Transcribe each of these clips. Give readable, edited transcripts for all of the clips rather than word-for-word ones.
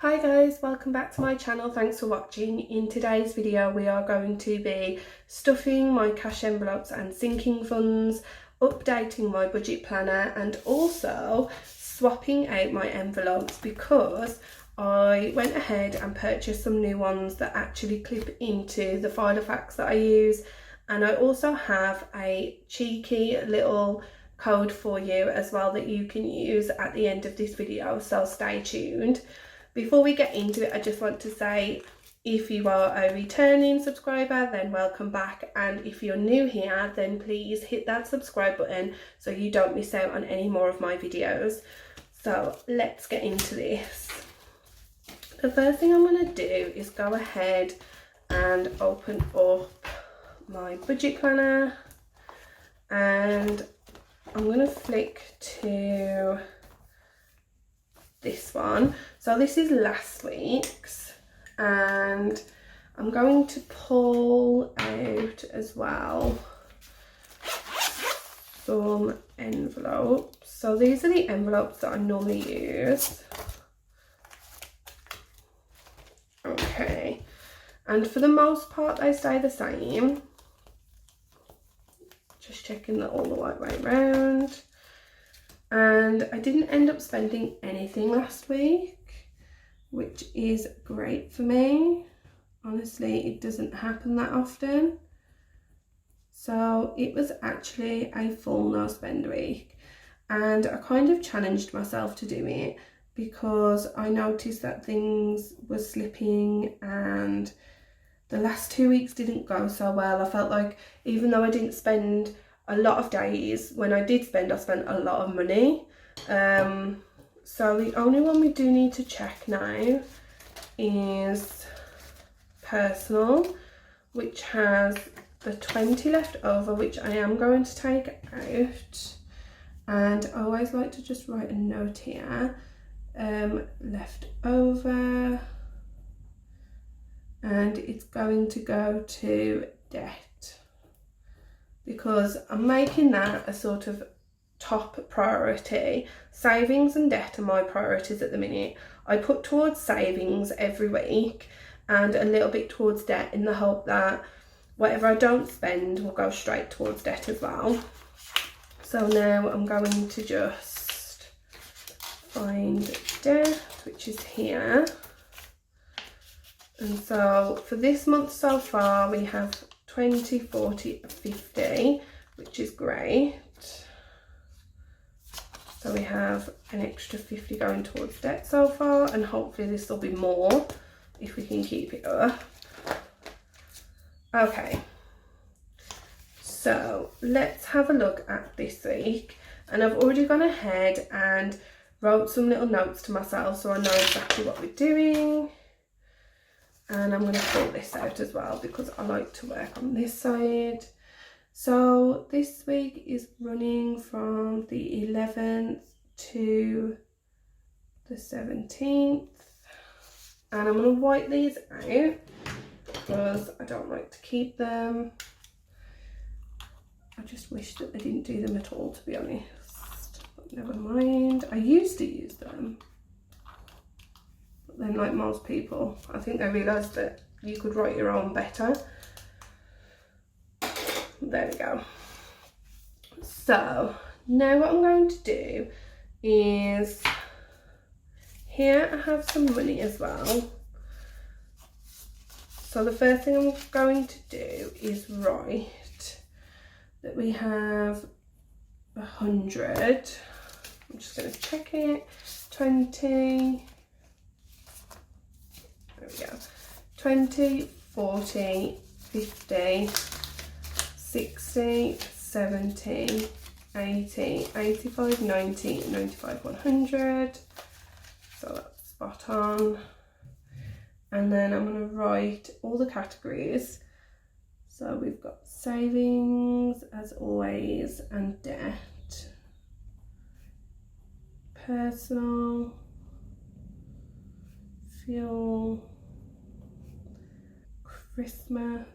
Hi guys, welcome back to my channel. Thanks for watching. In today's video we are going to be stuffing my cash envelopes and sinking funds, updating my budget planner and also swapping out my envelopes because I went ahead and purchased some new ones that actually clip into the Filofax that I use, and I also have a cheeky little code for you as well that you can use at the end of this video, so stay tuned. Before we get into it, I just want to say, if you are a returning subscriber, then welcome back, and if you're new here, then please hit that subscribe button so you don't miss out on any more of my videos. So let's get into this. The first thing I'm going to do is go ahead and open up my budget planner, and I'm going to flick to this one. So this is last week's, and I'm going to pull out as well some envelopes. So these are the envelopes that I normally use. Okay, and for the most part they stay the same. Just checking that all the right way around. And I didn't end up spending anything last week, which is great for me. Honestly, it doesn't happen that often. So it was actually a full no spend week, and I kind of challenged myself to do it because I noticed that things were slipping and the last 2 weeks didn't go so well. I felt like even though I didn't spend a lot of days, when I did spend, I spent a lot of money. So the only one we do need to check now is personal, which has the 20 left over, which I am going to take out. And I always like to just write a note here, left over, and it's going to go to debt, because I'm making that a sort of top priority. Savings and debt are my priorities at the minute. I put towards savings every week and a little bit towards debt, in the hope that whatever I don't spend will go straight towards debt as well. So now I'm going to just find debt, which is here. And so for this month so far we have 20, 40, 50, which is great. So we have an extra 50 going towards debt so far, and hopefully this will be more if we can keep it up. Okay, so let's have a look at this week, and I've already gone ahead and wrote some little notes to myself so I know exactly what we're doing. And I'm going to pull this out as well because I like to work on this side. So this week is running from the 11th to the 17th. And I'm going to wipe these out because I don't like to keep them. I just wish that I didn't do them at all, to be honest. But never mind. I used to use them. Then, like most people, I think they realised that you could write your own better. There we go. So now what I'm going to do is, here I have some money as well. So the first thing I'm going to do is write that we have 100. I'm just going to check it. 20. There we go. 20, 40, 50, 60, 70, 80, 85, 90, 95, 100. So that's spot on. And then I'm going to write all the categories. So we've got savings, as always, and debt. Personal, fuel, Christmas,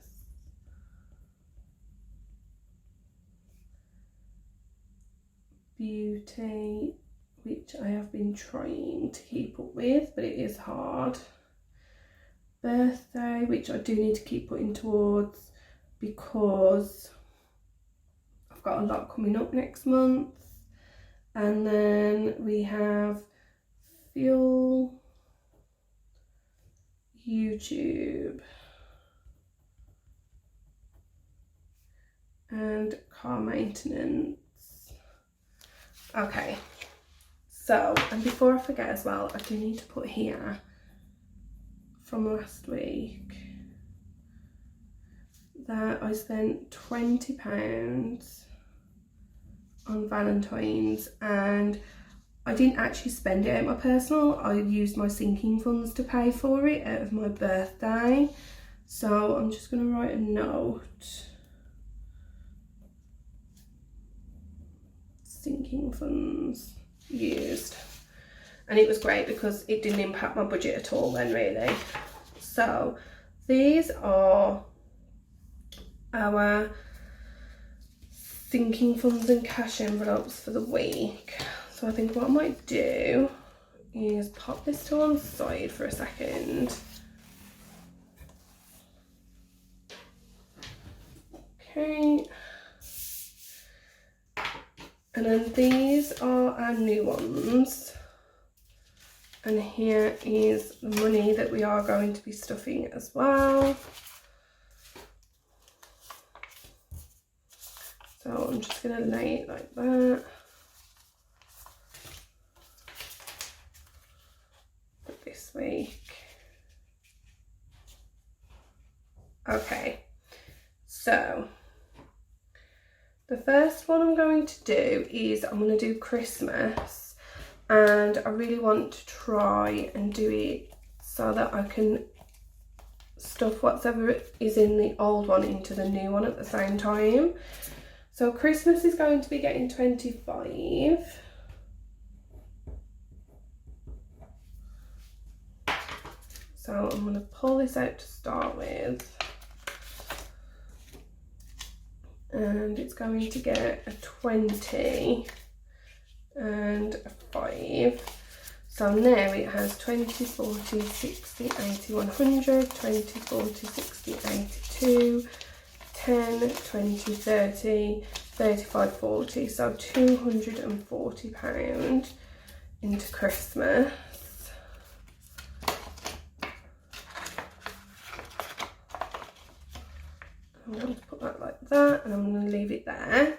beauty, which I have been trying to keep up with, but it is hard. Birthday, which I do need to keep putting towards because I've got a lot coming up next month. And then we have fuel, YouTube, and car maintenance. Okay, so, and before I forget as well, I do need to put here from last week that I spent £20 on Valentine's, and I didn't actually spend it out my personal, I used my sinking funds to pay for it out of my birthday. So I'm just going to write a note. Sinking funds used. And it was great because it didn't impact my budget at all then, really. So these are our sinking funds and cash envelopes for the week. So I think what I might do is pop this to one side for a second. Okay. And then these are our new ones. And here is the money that we are going to be stuffing as well. So I'm just going to lay it like that. For this week. Okay, so the first one I'm going to do is I'm going to do Christmas, and I really want to try and do it so that I can stuff whatever is in the old one into the new one at the same time. So Christmas is going to be getting 25. So I'm going to pull this out to start with. And it's going to get a 20 and a 5. So now it has 20, 40, 60, 80, 100, 20, 40, 60, 82, 10, 20, 30, 35, 40. So £240 into Christmas. I'm going to put that like that, and I'm going to leave it there.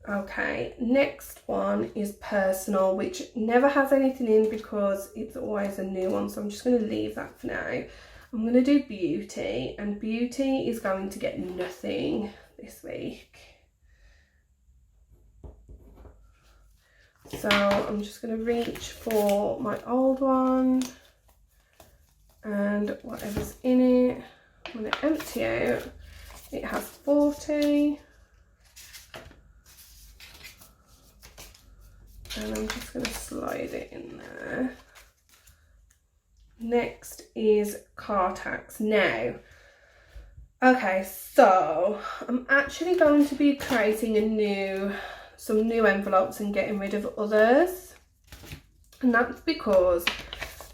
Okay, next one is personal, which never has anything in because it's always a new one, so I'm just going to leave that for now. I'm going to do beauty, and beauty is going to get nothing this week. So I'm just going to reach for my old one and whatever's in it. I'm going to empty out. It has 40. And I'm just going to slide it in there. Next is car tax. Now, okay, so I'm actually going to be creating some new envelopes and getting rid of others. And that's because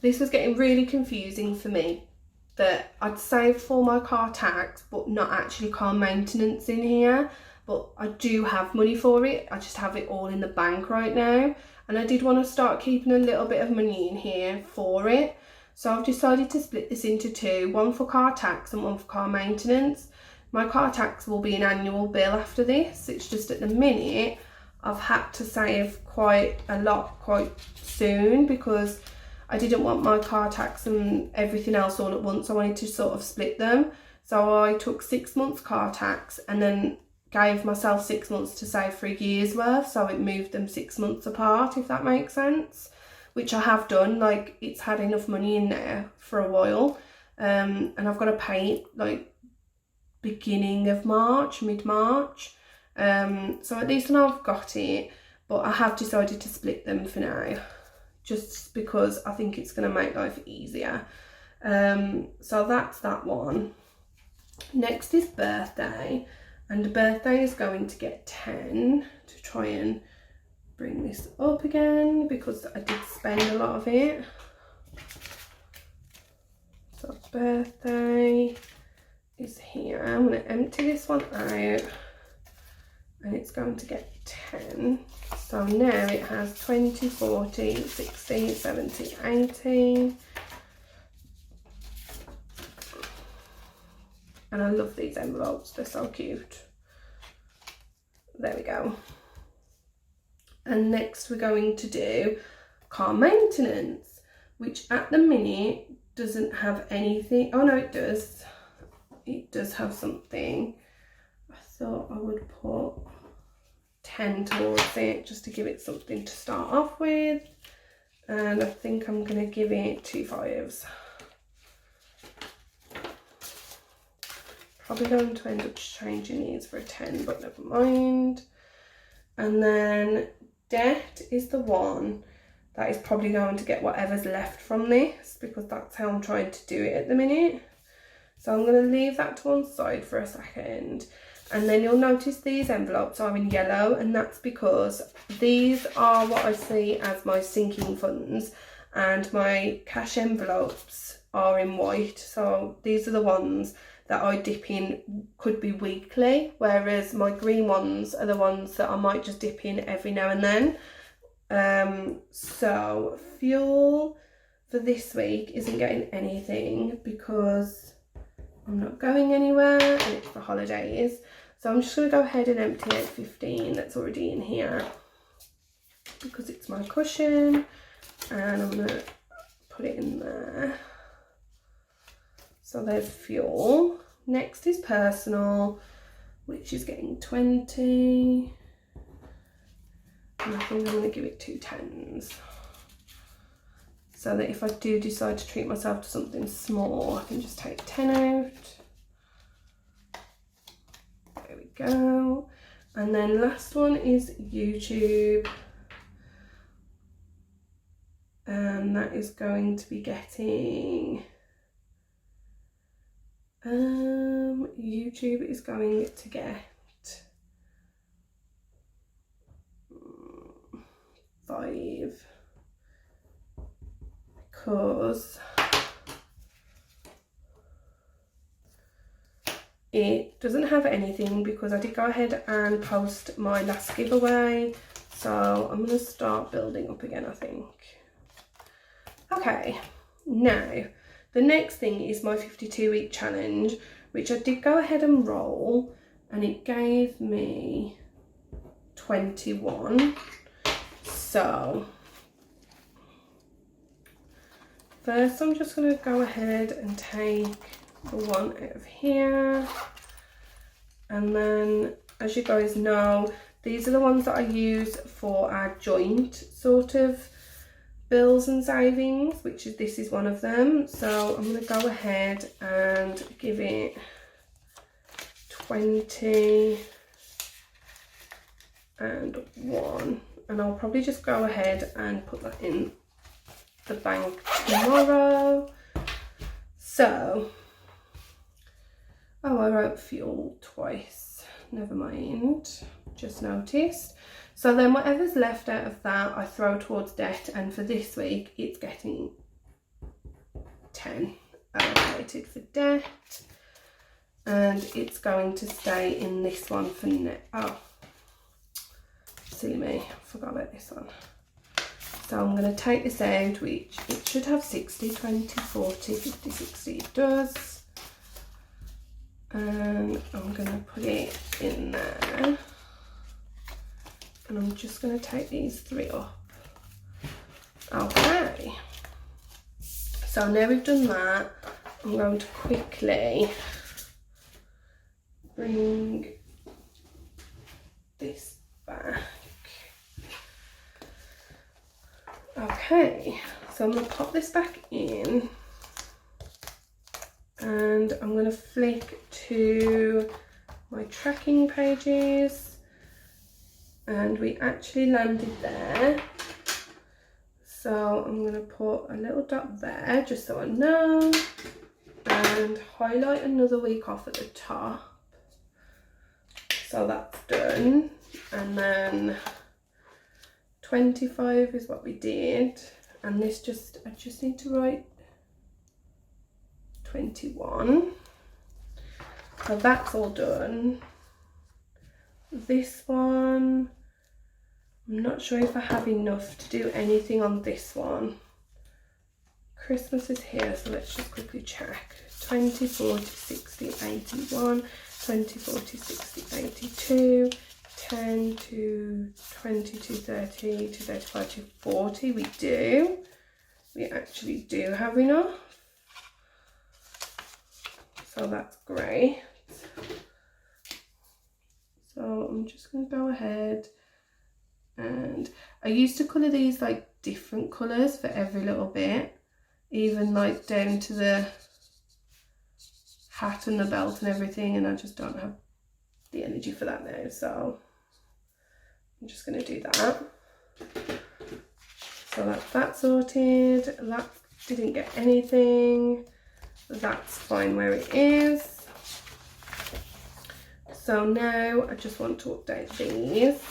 this was getting really confusing for me, that I'd saved for my car tax but not actually car maintenance in here. But I do have money for it, I just have it all in the bank right now, and I did want to start keeping a little bit of money in here for it. So I've decided to split this into two, one for car tax and one for car maintenance. My car tax will be an annual bill after this. It's just at the minute I've had to save quite a lot quite soon because I didn't want my car tax and everything else all at once. I wanted to sort of split them. So I took 6 months car tax and then gave myself 6 months to save for a year's worth, so it moved them 6 months apart, if that makes sense, which I have done. Like, it's had enough money in there for a while, and I've got to pay it like beginning of March, mid-March, so at least now I've got it, but I have decided to split them for now, just because I think it's going to make life easier. So that's that one. Next is birthday. And birthday is going to get 10 to try and bring this up again because I did spend a lot of it. So birthday is here. I'm going to empty this one out and it's going to get 10. So now it has 20, 40, 60, 70, 80. And I love these envelopes, they're so cute. There we go. And next we're going to do car maintenance, which at the minute doesn't have anything. Oh no, it does. It does have something. I thought I would put 10 towards it just to give it something to start off with. And I think I'm going to give it 2 5s. Probably going to end up changing these for a 10, but never mind. And then debt is the one that is probably going to get whatever's left from this, because that's how I'm trying to do it at the minute. So I'm going to leave that to one side for a second. And then you'll notice these envelopes are in yellow, and that's because these are what I see as my sinking funds, and my cash envelopes are in white. So these are the ones that I dip in, could be weekly, whereas my green ones are the ones that I might just dip in every now and then. So fuel for this week isn't getting anything because I'm not going anywhere and it's the holidays. So I'm just going to go ahead and empty out 15 that's already in here because it's my cushion, and I'm going to put it in there. So there's fuel. Next is personal, which is getting 20. And I think I'm going to give it 2 10s. So that if I do decide to treat myself to something small, I can just take 10 out. There we go. And then last one is YouTube. And that is going to be getting... YouTube is going to get 5 because it doesn't have anything, because I did go ahead and post my last giveaway, so I'm going to start building up again, I think. Okay, now the next thing is my 52-week challenge, which I did go ahead and roll, and it gave me 21. So first I'm just going to go ahead and take the one out of here, and then, as you guys know, these are the ones that I use for our joint sort of bills and savings, which is, this is one of them. So I'm going to go ahead and give it 20 and 1, and I'll probably just go ahead and put that in the bank tomorrow. So, oh, I wrote fuel twice, never mind, just noticed. So then whatever's left out of that I throw towards debt, and for this week it's getting 10 allocated for debt, and it's going to stay in this one for oh, silly me, I forgot about this one. So I'm going to take this out, which it should have 60, 20, 40, 50, 60, it does. And I'm going to put it in there. And I'm just going to take these 3 up. Okay. So now we've done that, I'm going to quickly bring this back. Okay, so I'm going to pop this back in, and I'm going to flick to my tracking pages, and we actually landed there. So I'm going to put a little dot there just so I know, and highlight another week off at the top. So that's done, and then 25 is what we did, and this I just need to write 21. So that's all done. This one, I'm not sure if I have enough to do anything on this one. Christmas is here, so let's just quickly check. 20, 40, 60, 81, 20, 40, 60, 82, 10 to 20 to 30 to 35 to 40. We do. We actually do have enough. So that's great. So I'm just going to go ahead, and I used to colour these like different colours for every little bit, even like down to the hat and the belt and everything, and I just don't have the energy for that now, so I'm just going to do that. So that's that sorted. That didn't get anything. That's fine where it is. So now I just want to update these.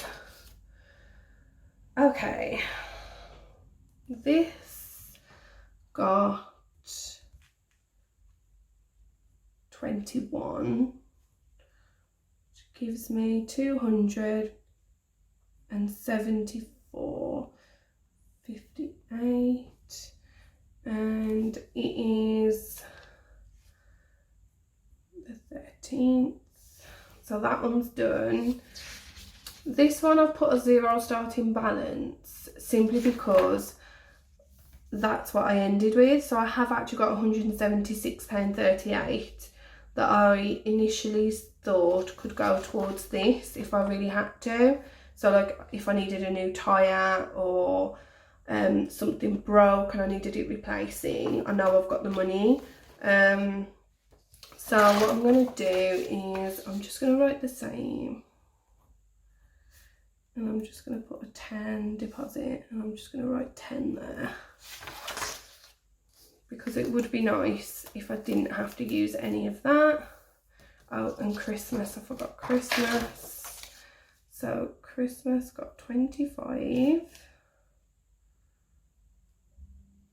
Okay, this got 21, which gives me 274, 58, and it is the 13th. So that one's done. This one I've put a 0 starting balance simply because that's what I ended with. So I have actually got £176.38 that I initially thought could go towards this if I really had to. So like if I needed a new tyre or something broke and I needed it replacing, I know I've got the money. So what I'm going to do is I'm just going to write the same, and I'm just going to put a 10 deposit, and I'm just going to write 10 there, because it would be nice if I didn't have to use any of that. Oh, and Christmas, I forgot Christmas. So Christmas got 25,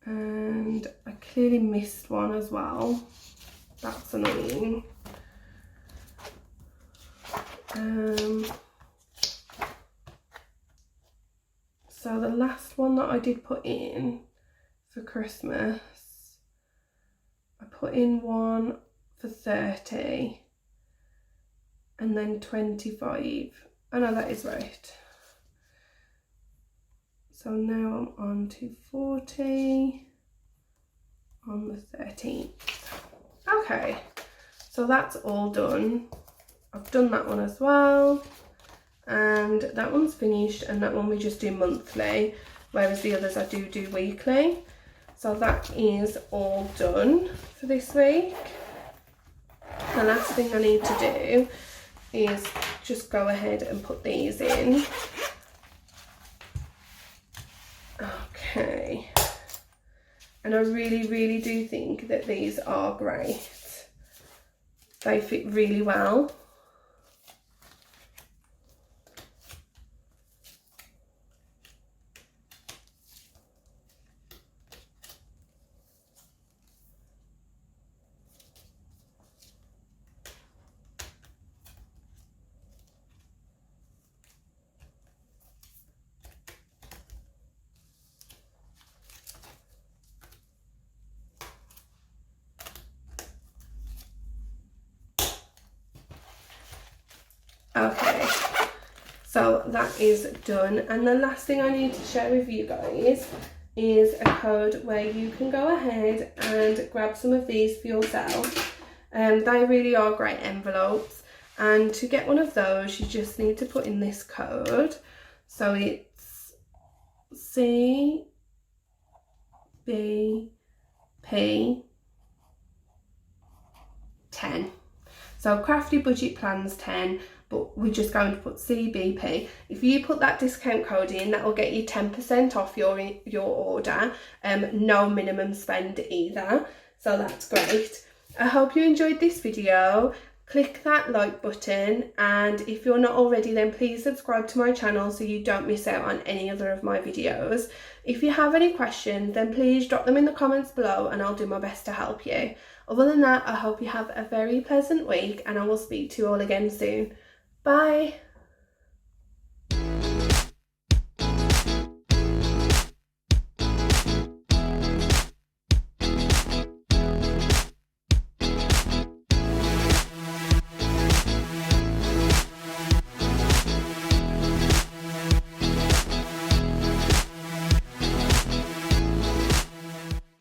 and I clearly missed one as well. That's annoying. So the last one that I did put in for Christmas, I put in one for 30 and then 25. Oh no, that is right. So now I'm on to 40 on the 13th. Okay, so that's all done. I've done that one as well, and that one's finished, and that one we just do monthly, whereas the others I do weekly. So that is all done for this week. The last thing I need to do is just go ahead and put these in. Okay. And I really do think that these are great. They fit really well. Okay, so that is done, and the last thing I need to share with you guys is a code where you can go ahead and grab some of these for yourself. They really are great envelopes, and to get one of those you just need to put in this code. So it's CBP 10. So Crafty Budget Plans 10, but we're just going to put CBP. If you put that discount code in, that will get you 10% off your order. No minimum spend either. So that's great. I hope you enjoyed this video. click that like button, and if you're not already, then please subscribe to my channel so you don't miss out on any other of my videos. If you have any questions, then please drop them in the comments below and I'll do my best to help you. Other than that, I hope you have a very pleasant week and I will speak to you all again soon. Bye!